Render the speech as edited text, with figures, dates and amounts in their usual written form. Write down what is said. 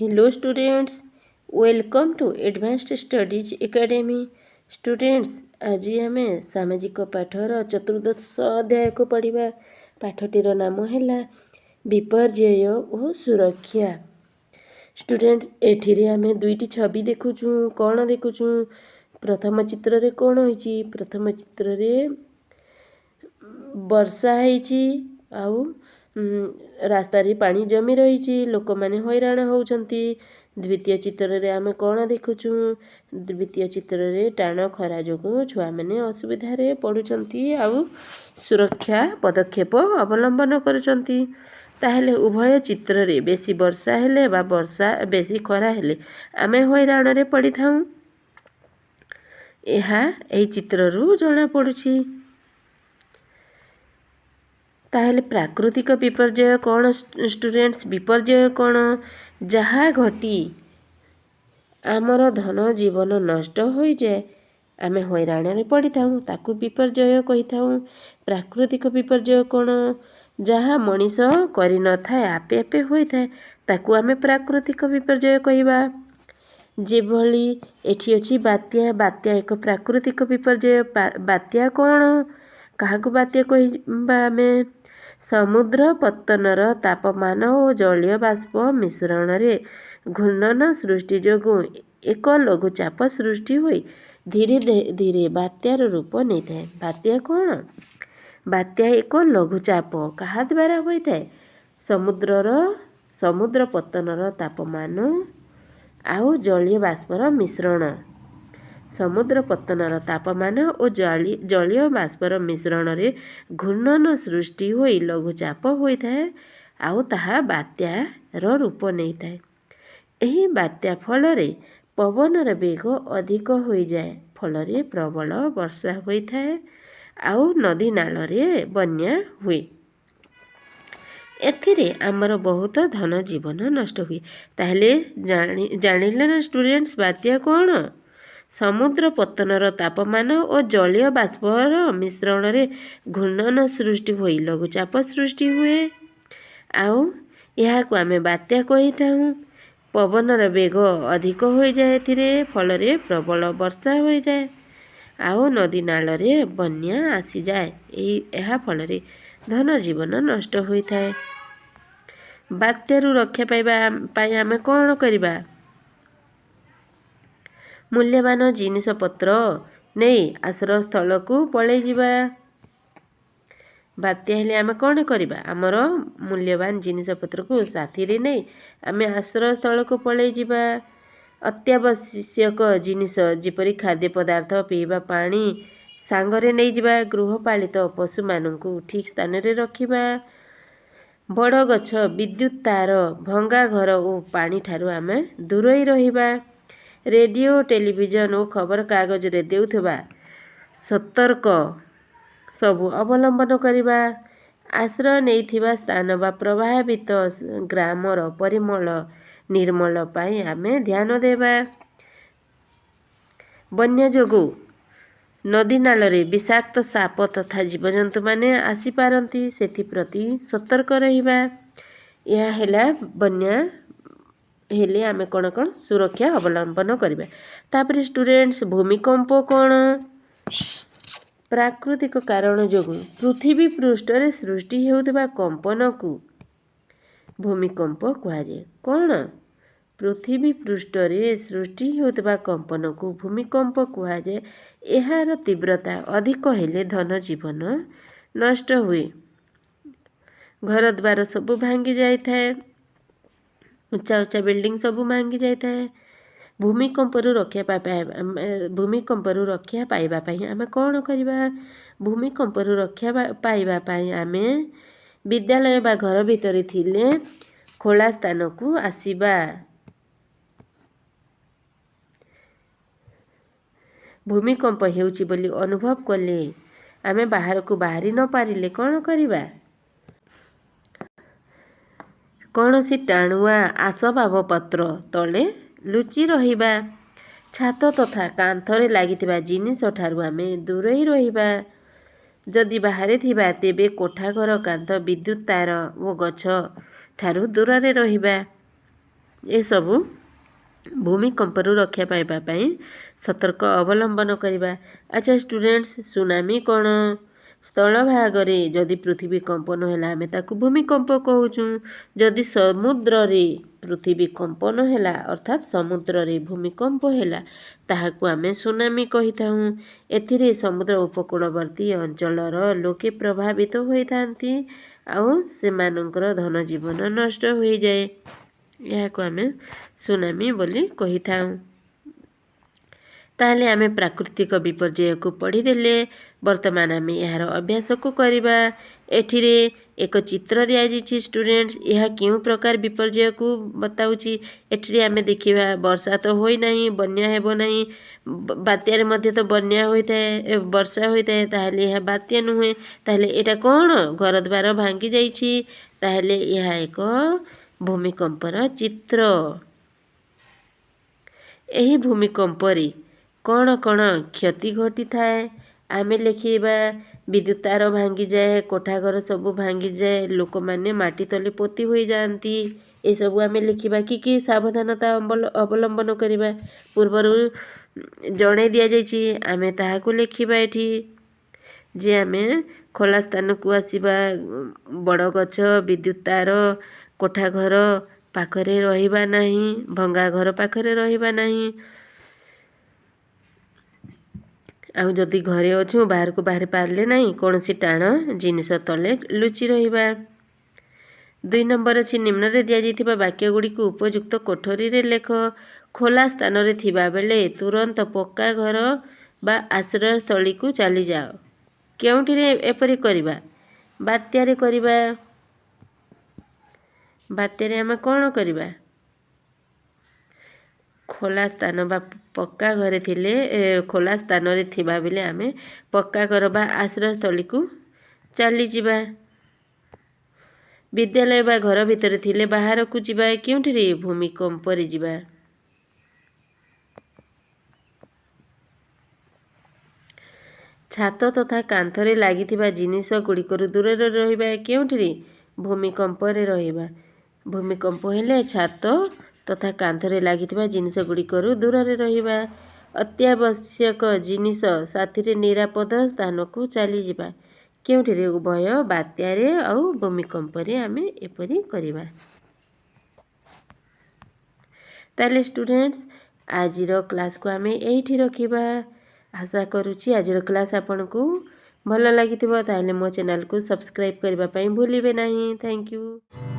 Hello students, welcome to Advanced Studies Academy. Students, ଆଜି ଆମେ ସାମାଜିକ ପାଠର ଚତୁର୍ଦ୍ଦଶ ଅଧ୍ୟାୟକୁ ପଢ଼ିବା। ପାଠଟିର ନାମ ହେଲା ବିପର୍ଯ୍ୟୟ ଓ ସୁରକ୍ଷା। ଷ୍ଟୁଡେଣ୍ଟ, ଏଠିରେ ଆମେ ଦୁଇଟି ଛବି ଦେଖୁଛୁ। କ'ଣ ଦେଖୁଛୁ? ପ୍ରଥମ ଚିତ୍ରରେ କ'ଣ ହୋଇଛି? ପ୍ରଥମ ଚିତ୍ରରେ ବର୍ଷା ହେଇଛି ଆଉ ରାସ୍ତାରେ ପାଣି ଜମି ରହିଛି, ଲୋକମାନେ ହଇରାଣ ହେଉଛନ୍ତି। ଦ୍ୱିତୀୟ ଚିତ୍ରରେ ଆମେ କ'ଣ ଦେଖୁଛୁ? ଦ୍ୱିତୀୟ ଚିତ୍ରରେ ଟାଣ ଖରା ଯୋଗୁଁ ଛୁଆମାନେ ଅସୁବିଧାରେ ପଡ଼ୁଛନ୍ତି ଆଉ ସୁରକ୍ଷା ପଦକ୍ଷେପ ଅବଲମ୍ବନ କରୁଛନ୍ତି। ତାହେଲେ ଉଭୟ ଚିତ୍ରରେ ବେଶୀ ବର୍ଷା ହେଲେ ବା ବେଶୀ ଖରା ହେଲେ ଆମେ ହଇରାଣରେ ପଡ଼ିଥାଉ। ଏହା ଏହି ଚିତ୍ରରୁ ଜଣାପଡ଼ୁଛି। ତାହେଲେ ପ୍ରାକୃତିକ ବିପର୍ଯ୍ୟୟ କ'ଣ ଷ୍ଟୁଡେଣ୍ଟସ୍? ବିପର୍ଯ୍ୟୟ କ'ଣ? ଯାହା ଘଟି ଆମର ଧନ ଜୀବନ ନଷ୍ଟ ହୋଇଯାଏ, ଆମେ ହଇରାଣରେ ପଡ଼ିଥାଉ, ତାକୁ ବିପର୍ଯ୍ୟୟ କହିଥାଉ। ପ୍ରାକୃତିକ ବିପର୍ଯ୍ୟୟ କ'ଣ? ଯାହା ମଣିଷ କରିନଥାଏ, ଆପେ ଆପେ ହୋଇଥାଏ, ତାକୁ ଆମେ ପ୍ରାକୃତିକ ବିପର୍ଯ୍ୟୟ କହିବା। ଯେଭଳି ଏଠି ଅଛି ବାତ୍ୟା। ବାତ୍ୟା ଏକ ପ୍ରାକୃତିକ ବିପର୍ଯ୍ୟୟ। ବାତ୍ୟା କ'ଣ? କାହାକୁ ବାତ୍ୟା କହିବା ଆମେ? ସମୁଦ୍ର ପତ୍ତନର ତାପମାନ ଓ ଜଳୀୟ ବାଷ୍ପ ମିଶ୍ରଣରେ ଘୂର୍ଣ୍ଣନ ସୃଷ୍ଟି ଯୋଗୁଁ ଏକ ଲଘୁଚାପ ସୃଷ୍ଟି ହୋଇ ଧୀରେ ଧୀରେ ବାତ୍ୟାର ରୂପ ନେଇଥାଏ। ବାତ୍ୟା କ'ଣ? ବାତ୍ୟା ଏକ ଲଘୁଚାପ। କାହା ଦ୍ୱାରା ହୋଇଥାଏ? ସମୁଦ୍ର ପତ୍ତନର ତାପମାନ ଆଉ ଜଳୀୟ ବାଷ୍ପର ମିଶ୍ରଣ। ସମୁଦ୍ର ପତ୍ତନର ତାପମାନ ଓ ଜଳୀୟ ବାଷ୍ପର ମିଶ୍ରଣରେ ଘୂର୍ଣ୍ଣନ ସୃଷ୍ଟି ହୋଇ ଲଘୁଚାପ ହୋଇଥାଏ ଆଉ ତାହା ବାତ୍ୟାର ରୂପ ନେଇଥାଏ। ଏହି ବାତ୍ୟା ଫଳରେ ପବନର ବେଗ ଅଧିକ ହୋଇଯାଏ, ଫଳରେ ପ୍ରବଳ ବର୍ଷା ହୋଇଥାଏ ଆଉ ନଦୀ ନାଳରେ ବନ୍ୟା ହୁଏ। ଏଥିରେ ଆମର ବହୁତ ଧନ ଜୀବନ ନଷ୍ଟ ହୁଏ। ତାହେଲେ ଜାଣିଲେ ନା ଷ୍ଟୁଡେଣ୍ଟସ୍, ବାତ୍ୟା କ'ଣ? ସମୁଦ୍ର ପତ୍ତନର ତାପମାନ ଓ ଜଳୀୟ ବାଷ୍ପର ମିଶ୍ରଣରେ ଘୂର୍ଣ୍ଣନ ସୃଷ୍ଟି ହୋଇ ଲଘୁଚାପ ସୃଷ୍ଟି ହୁଏ ଆଉ ଏହାକୁ ଆମେ ବାତ୍ୟା କହିଥାଉ। ପବନର ବେଗ ଅଧିକ ହୋଇଯାଏ ଏଥିରେ, ଫଳରେ ପ୍ରବଳ ବର୍ଷା ହୋଇଯାଏ ଆଉ ନଦୀ ନାଳରେ ବନ୍ୟା ଆସିଯାଏ। ଏହା ଫଳରେ ଧନ ଜୀବନ ନଷ୍ଟ ହୋଇଥାଏ। ବାତ୍ୟାରୁ ରକ୍ଷା ପାଇବା ପାଇଁ ଆମେ କ'ଣ କରିବା? ମୂଲ୍ୟବାନ ଜିନିଷପତ୍ର ନେଇ ଆଶ୍ରୟସ୍ଥଳକୁ ପଳାଇ ଯିବା। ବାତ୍ୟା ହେଲେ ଆମେ କ'ଣ କରିବା? ଆମର ମୂଲ୍ୟବାନ ଜିନିଷପତ୍ରକୁ ସାଥିରେ ନେଇ ଆମେ ଆଶ୍ରୟସ୍ଥଳକୁ ପଳାଇ ଯିବା। ଅତ୍ୟାବଶ୍ୟକ ଜିନିଷ ଯେପରି ଖାଦ୍ୟ ପଦାର୍ଥ, ପିଇବା ପାଣି ସାଙ୍ଗରେ ନେଇଯିବା। ଗୃହପାଳିତ ପଶୁମାନଙ୍କୁ ଠିକ୍ ସ୍ଥାନରେ ରଖିବା। ବଡ଼ ଗଛ, ବିଦ୍ୟୁତ୍ ତାର, ଭଙ୍ଗା ଘର ଓ ପାଣିଠାରୁ ଆମେ ଦୂରେଇ ରହିବା। ରେଡ଼ିଓ, ଟେଲିଭିଜନ ଓ ଖବରକାଗଜରେ ଦେଉଥିବା ସତର୍କ ସବୁ ଅବଲମ୍ବନ କରିବା। ଆଶ୍ରୟ ନେଇଥିବା ସ୍ଥାନ ବା ପ୍ରଭାବିତ ଗ୍ରାମର ପରିମଳ ନିର୍ମଳ ପାଇଁ ଆମେ ଧ୍ୟାନ ଦେବା। ବନ୍ୟା ଯୋଗୁଁ ନଦୀ ନାଳରେ ବିଷାକ୍ତ ସାପ ତଥା ଜୀବଜନ୍ତୁମାନେ ଆସିପାରନ୍ତି, ସେଥିପ୍ରତି ସତର୍କ ରହିବା। ଏହା ହେଲା ବନ୍ୟା ହେଲେ ଆମେ କ'ଣ ସୁରକ୍ଷା ଅବଲମ୍ବନ କରିବା। ତାପରେ ଷ୍ଟୁଡେଣ୍ଟସ୍, ଭୂମିକମ୍ପ କ'ଣ? ପ୍ରାକୃତିକ କାରଣ ଯୋଗୁଁ ପୃଥିବୀ ପୃଷ୍ଠରେ ସୃଷ୍ଟି ହେଉଥିବା କମ୍ପନକୁ ଭୂମିକମ୍ପ କୁହାଯାଏ। କ'ଣ? ପୃଥିବୀ ପୃଷ୍ଠରେ ସୃଷ୍ଟି ହେଉଥିବା କମ୍ପନକୁ ଭୂମିକମ୍ପ କୁହାଯାଏ। ଏହାର ତୀବ୍ରତା ଅଧିକ ହେଲେ ଧନ ଜୀବନ ନଷ୍ଟ ହୁଏ, ଘରଦ୍ୱାର ସବୁ ଭାଙ୍ଗି ଯାଇଥାଏ, ଉଚ୍ଚା ଉଚ୍ଚା ବିଲ୍ଡିଂ ସବୁ ଭାଙ୍ଗି ଯାଇଥାଏ। ଭୂମିକମ୍ପରୁ ରକ୍ଷା ପାଇବା ପାଇଁ ଆମେ କ'ଣ କରିବା? ଭୂମିକମ୍ପରୁ ରକ୍ଷା ପାଇବା ପାଇଁ ଆମେ ବିଦ୍ୟାଳୟ ବା ଘର ଭିତରେ ଥିଲେ ଖୋଲା ସ୍ଥାନକୁ ଆସିବା। ଭୂମିକମ୍ପ ହେଉଛି ବୋଲି ଅନୁଭବ କଲେ ଆମେ ବାହାରକୁ ବାହାରି ନ ପାରିଲେ କ'ଣ କରିବା? କୌଣସି ଟାଣୁଆ ଆସବାବପତ୍ର ତଳେ ଲୁଚି ରହିବା। ଛାତ ତଥା କାନ୍ଥରେ ଲାଗିଥିବା ଜିନିଷଠାରୁ ଆମେ ଦୂରେଇ ରହିବା। ଯଦି ବାହାରେ ଥିବା ତେବେ କୋଠାଘର କାନ୍ଥ, ବିଦ୍ୟୁତ୍ ତାର ଓ ଗଛ ଠାରୁ ଦୂରରେ ରହିବା। ଏସବୁ ଭୂମିକମ୍ପରୁ ରକ୍ଷା ପାଇବା ପାଇଁ ସତର୍କ ଅବଲମ୍ବନ କରିବା। ଆଚ୍ଛା ଷ୍ଟୁଡେଣ୍ଟସ୍, ସୁନାମି କ'ଣ? ସ୍ଥଳଭାଗରେ ଯଦି ପୃଥିବୀ କମ୍ପନ ହେଲା ଆମେ ତାକୁ ଭୂମିକମ୍ପ କହୁଛୁ। ଯଦି ସମୁଦ୍ରରେ ପୃଥିବୀ କମ୍ପନ ହେଲା ଅର୍ଥାତ୍ ସମୁଦ୍ରରେ ଭୂମିକମ୍ପ ହେଲା ତାହାକୁ ଆମେ ସୁନାମି କହିଥାଉ। ଏଥିରେ ସମୁଦ୍ର ଉପକୂଳବର୍ତ୍ତୀ ଅଞ୍ଚଳର ଲୋକେ ପ୍ରଭାବିତ ହୋଇଥାନ୍ତି ଆଉ ସେମାନଙ୍କର ଧନ ଜୀବନ ନଷ୍ଟ ହୋଇଯାଏ। ଏହାକୁ ଆମେ ସୁନାମି ବୋଲି କହିଥାଉ। ତାହେଲେ ଆମେ ପ୍ରାକୃତିକ ବିପର୍ଯ୍ୟୟକୁ ପଢ଼ିଦେଲେ। ବର୍ତ୍ତମାନ ଆମେ ଏହାର ଅଭ୍ୟାସକୁ କରିବା। ଏଠିରେ ଏକ ଚିତ୍ର ଦିଆଯାଇଛି ଷ୍ଟୁଡେଣ୍ଟସ୍। ଏହା କେଉଁ ପ୍ରକାର ବିପର୍ଯ୍ୟୟକୁ ବତାଉଛି? ଏଠିରେ ଆମେ ଦେଖିବା ବର୍ଷା ତ ହୋଇନାହିଁ, ବନ୍ୟା ହେବ ନାହିଁ। ବାତ୍ୟାରେ ମଧ୍ୟ ତ ବନ୍ୟା ହୋଇଥାଏ, ବର୍ଷା ହୋଇଥାଏ, ତାହେଲେ ଏହା ବାତ୍ୟା ନୁହେଁ। ତାହେଲେ ଏଇଟା କ'ଣ? ଘରଦ୍ୱାର ଭାଙ୍ଗି ଯାଇଛି। ତାହେଲେ ଏହା ଏକ ଭୂମିକମ୍ପର ଚିତ୍ର। ଏହି ଭୂମିକମ୍ପରେ କ'ଣ କ'ଣ କ୍ଷତି ଘଟିଥାଏ? ଆମେ ଲେଖିବା ବିଦ୍ୟୁତ୍ ତାର ଭାଙ୍ଗିଯାଏ, କୋଠାଘର ସବୁ ଭାଙ୍ଗିଯାଏ, ଲୋକମାନେ ମାଟି ତଳେ ପୋତି ହୋଇଯାଆନ୍ତି। ଏସବୁ ଆମେ ଲେଖିବା। କି ସାବଧାନତା ଅବଲମ୍ବନ କରିବା ପୂର୍ବରୁ ଜଣାଇ ଦିଆଯାଇଛି, ଆମେ ତାହାକୁ ଲେଖିବା ଏଠି। ଯେ ଆମେ ଖୋଲା ସ୍ଥାନକୁ ଆସିବା, ବଡ଼ ଗଛ, ବିଦ୍ୟୁତ୍ ତାର, କୋଠାଘର ପାଖରେ ରହିବା ନାହିଁ, ଭଙ୍ଗା ଘର ପାଖରେ ରହିବା ନାହିଁ। ଆଉ ଯଦି ଘରେ ଅଛୁ ବାହାରକୁ ବାହାରି ପାରିଲେ ନାହିଁ, କୌଣସି ଟାଣ ଜିନିଷ ତଳେ ଲୁଚି ରହିବା। 2 ନମ୍ବର ଅଛି ନିମ୍ନରେ ଦିଆଯାଇଥିବା ବାକ୍ୟଗୁଡ଼ିକୁ ଉପଯୁକ୍ତ କୋଠରୀରେ ଲେଖ। ଖୋଲା ସ୍ଥାନରେ ଥିବାବେଳେ ତୁରନ୍ତ ପକ୍କା ଘର ବା ଆଶ୍ରୟସ୍ଥଳୀକୁ ଚାଲିଯାଅ। କେଉଁଠିରେ ଏପରି କରିବା? ବାତ୍ୟାରେ କରିବା। ବାତ୍ୟାରେ ଆମେ କ'ଣ କରିବା? ଖୋଲା ସ୍ଥାନ ବା ପକ୍କା ଘରେ ଥିଲେ, ଖୋଲା ସ୍ଥାନରେ ଥିବାବେଳେ ଆମେ ପକ୍କା ଘର ବା ଆଶ୍ରୟସ୍ଥଳୀକୁ ଚାଲିଯିବା। ବିଦ୍ୟାଳୟ ବା ଘର ଭିତରେ ଥିଲେ ବାହାରକୁ ଯିବା। କେଉଁଠିରେ? ଭୂମିକମ୍ପରେ ଯିବା। ଛାତ ତଥା କାନ୍ଥରେ ଲାଗିଥିବା ଜିନିଷ ଗୁଡ଼ିକରୁ ଦୂରରେ ରହିବା। କେଉଁଠିରେ? ଭୂମିକମ୍ପରେ ରହିବା। ଭୂମିକମ୍ପ ହେଲେ ଛାତ ତଥା କାନ୍ଥରେ ଲାଗିଥିବା ଜିନିଷ ଗୁଡ଼ିକରୁ ଦୂରରେ ରହିବା। ଅତ୍ୟାବଶ୍ୟକ ଜିନିଷ ସାଥିରେ ନିରାପଦ ସ୍ଥାନକୁ ଚାଲିଯିବା। କେଉଁଠିରେ? ଉଭୟ ବାତ୍ୟାରେ ଆଉ ଭୂମିକମ୍ପରେ ଆମେ ଏପରି କରିବା। ତାହେଲେ ଷ୍ଟୁଡେଣ୍ଟସ୍, ଆଜିର କ୍ଲାସ୍କୁ ଆମେ ଏଇଠି ରଖିବା। ଆଶା କରୁଛି ଆଜିର କ୍ଲାସ୍ ଆପଣଙ୍କୁ ଭଲ ଲାଗିଥିବ। ତାହେଲେ ମୋ ଚ୍ୟାନେଲକୁ ସବସ୍କ୍ରାଇବ୍ କରିବା ପାଇଁ ଭୁଲିବେ ନାହିଁ। Thank you.